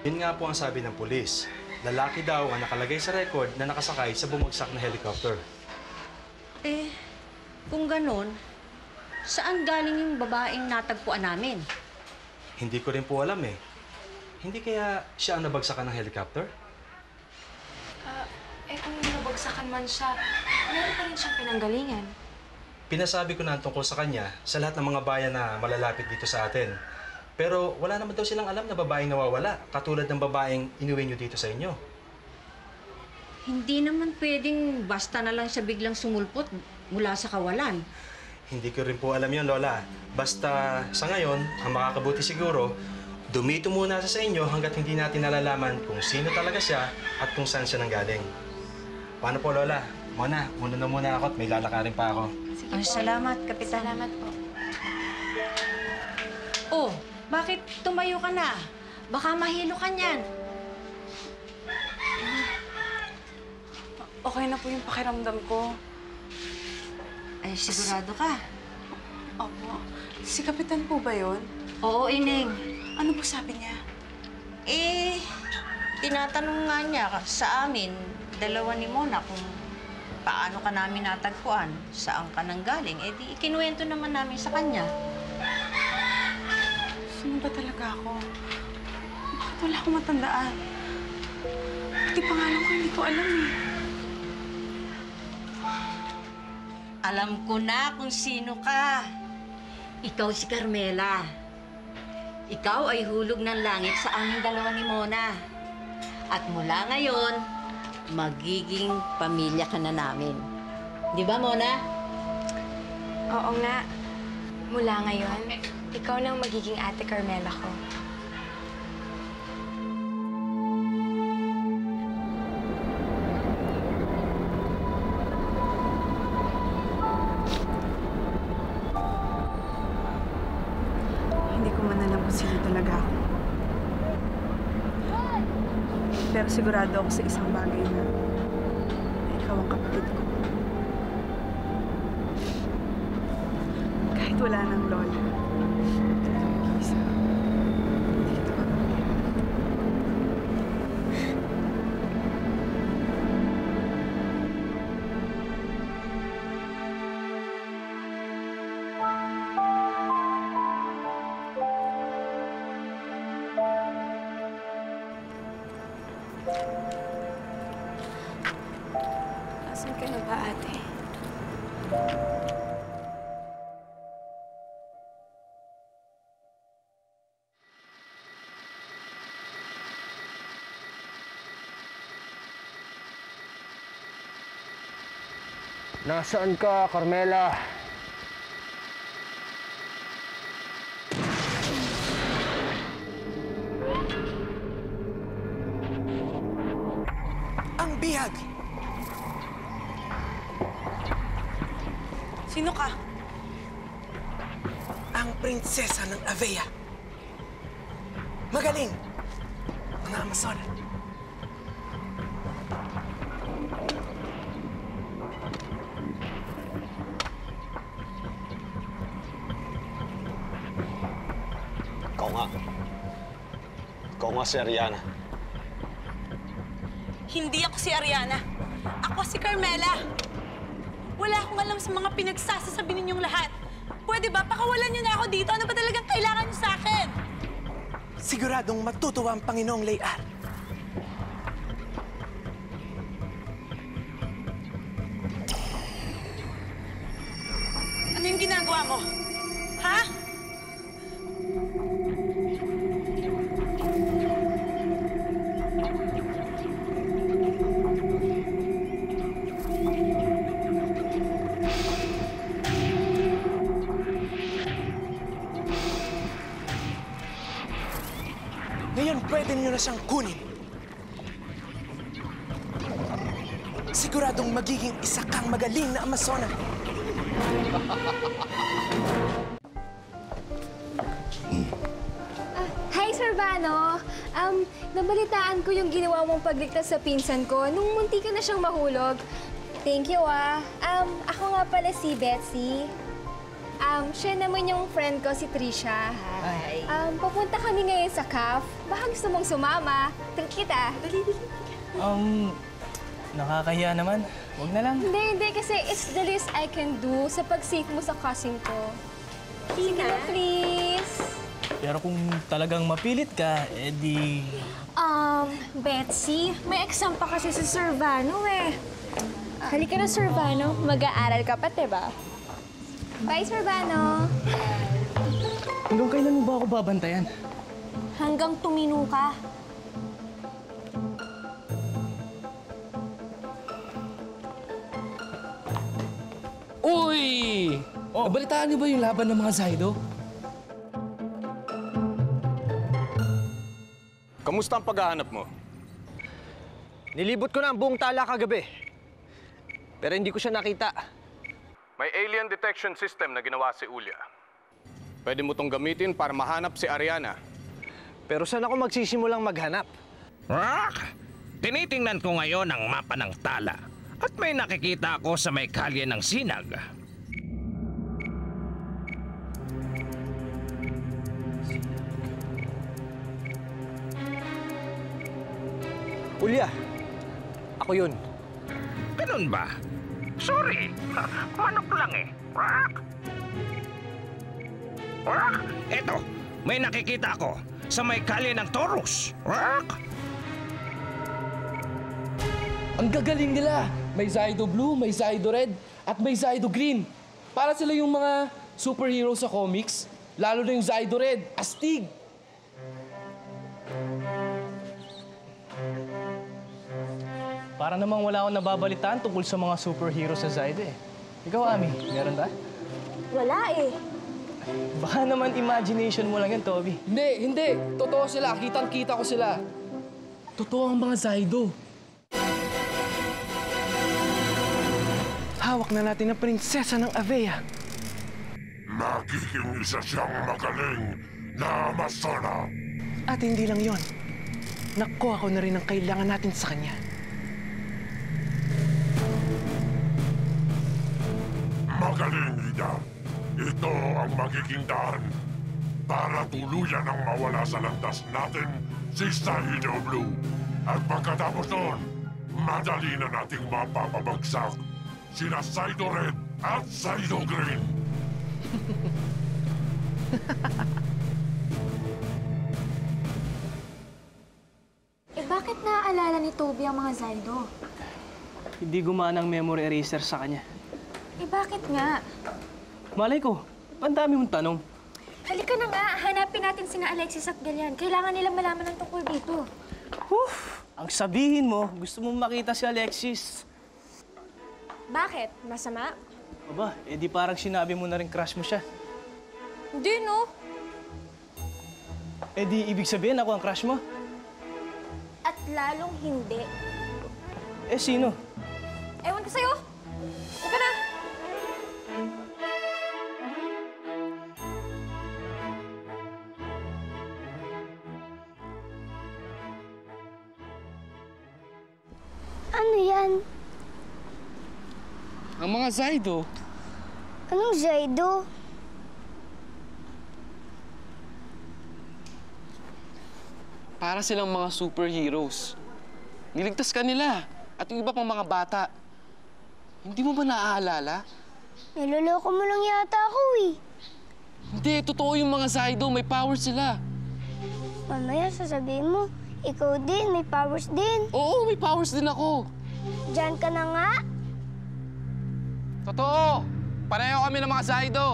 Yun nga po ang sabi ng pulis. Lalaki daw ang nakalagay sa record na nakasakay sa bumagsak na helicopter. Eh, kung ganon, saan galing yung babaeng natagpuan namin? Hindi ko rin po alam eh. Hindi kaya siya ang nabagsakan ng helicopter? Kung nabagsakan man siya, meron pa rin siyang pinanggalingan. Pinasabi ko na ang tungkol sa kanya sa lahat ng mga bayan na malalapit dito sa atin. Pero wala naman daw silang alam na babaeng nawawala, katulad ng babaeng inuwi niyo dito sa inyo. Hindi naman pwedeng basta na lang siya biglang sumulpot mula sa kawalan. Hindi ko rin po alam yon, Lola. Basta sa ngayon, ang makakabuti siguro, dumito muna sa inyo hanggat hindi natin nalalaman kung sino talaga siya at kung saan siya nanggaling. Paano po, Lola? Muna na muna ako at may lalakarin pa ako. Sige Ay, po. salamat, Kapitan. Salamat po. Oh, bakit tumayo ka na? Baka mahilo ka niyan. Okay na po yung pakiramdam ko. Ay, sigurado ka? Opo. Si Kapitan po ba yun? Oo, Ineng. Ano po sabi niya? Eh, tinatanong nga niya sa amin, dalawa ni Mona, kung paano ka namin natagpuan, saan ka nanggaling. Eh, di ikinuwento naman namin sa kanya. Sino ba talaga ako? Bakit wala akong matandaan? Pati pangalan ko, hindi ko alam eh. Alam ko na kung sino ka. Ikaw si Carmela. Ikaw ay hulog ng langit sa aming dalawa ni Mona. At mula ngayon, magiging pamilya ka na namin. Di ba, Mona? Oo nga. Mula ngayon, ikaw nang magiging ate Carmela ko. Hindi ko man alam kung sino talaga ako. Pero sigurado ako sa isang bagay na ikaw ang kapatid ko. Kahit wala ng lola, ikaw mag-iisa. Hindi kita papabayaan. Asan ka na ba, ate? Nasaan ka, Carmela? Ang bihag! Sino ka? Ang prinsesa ng Avea. Magaling! Mga Amazon. Ikaw nga si Ariana. Hindi ako si Ariana. Ako si Carmela. Wala akong alam sa mga pinagsasasabi ninyong lahat. Pwede ba? Pakawalan niyo na ako dito. Ano ba talagang kailangan niyo sa akin? Siguradong matutuwa ang Panginoong Layar. Ano yung ginagawa mo? Ha? Ngayon, pwede niyo na siyang kunin. Siguradong magiging isa kang magaling na Amazona. Hi, Sir Vano. Nabalitaan ko yung ginawa mong pagligtas sa pinsan ko nung munti ka na siyang mahulog. Thank you, ah. Ako nga pala si Betsy. Siya naman yung friend ko, si Trisha. Ay, Papunta kami ngayon sa CAF. Baka gusto mong sumama. Treat kita. Dali. Nakakahiya naman. Huwag na lang. Hindi. Kasi it's the least I can do sa pag-save mo sa cousin ko. Sige na, please. Pero kung talagang mapilit ka, edi... Betsy, may exam pa kasi sa Cervano eh. Halika na, Cervano. Mag-aaral ka pa, diba? Bye, Cervano. Hanggang kailan mo ba ako babantayan? Hanggang tumino ka. Uy! Nabalitaan niyo ba yung laban ng mga Zaido? Kamusta ang paghahanap mo? Nilibot ko na ang buong tala kagabi. Pero hindi ko siya nakita. May alien detection system na ginawa si Ulya. Pwede mo tong gamitin para mahanap si Ariana. Pero saan ako magsisimulang maghanap? Tinitingnan ko ngayon ang mapa ng tala at may nakikita ako sa may kalye ng Sinag. Ulya, ako yun. Ganun ba? Sorry, manok lang eh. Eto, may nakikita ako sa may kalye ng Taurus. Ang gagaling nila! May Zaido Blue, may Zaido Red, at may Zaido Green. Para sila yung mga superhero sa comics, lalo na yung Zaido Red, astig! Para namang wala akong nababalitaan tungkol sa mga superhero sa Zaido eh. Ikaw, Ami, meron ba? Wala eh. Baka naman imagination mo lang yan, Toby. Hindi. Totoo sila. Kitang-kita ko sila. Totoo ang mga Zaido. Hawak na natin ang prinsesa ng Avea. Magiging isa siyang magaling na Amazona. At hindi lang yon. Nakuha ko na rin ang kailangan natin sa kanya. Magaling, Ida. Ito ang magiging daan para tuluyan ang mawala sa landas natin si Zaido Blue. At pagkatapos nun, madali na nating mapapabagsak sina Zaido Red at Zaido Green. Bakit naaalala ni Toby ang mga Zaido? Hindi gumana ang memory eraser sa kanya. Bakit nga? Malay ko, ang dami mong tanong. Halika na nga, hanapin natin sina Alexis at Galian. Kailangan nilang malaman ng tungkol dito. Ang sabihin mo, gusto mong makita si Alexis. Bakit? Masama? Aba, edi parang sinabi mo na rin crush mo siya. Hindi, no? Edi ibig sabihin ako ang crush mo? At lalong hindi. Eh, sino? Ewan ko sa'yo. Huwag ka na. Ano yan? Ang mga Zaido, Anong Zaido? para silang mga superheroes. Niligtas ka nila at yung iba pang mga bata. Hindi mo ba naaalala? Niloloko mo lang yata ako eh. Hindi, totoo yung mga Zaido. May power sila. Mamaya sasabihin mo, ikaw din, may powers din. Oo, may powers din ako. Diyan ka na nga. Totoo. Pareho kami ng mga Zaido.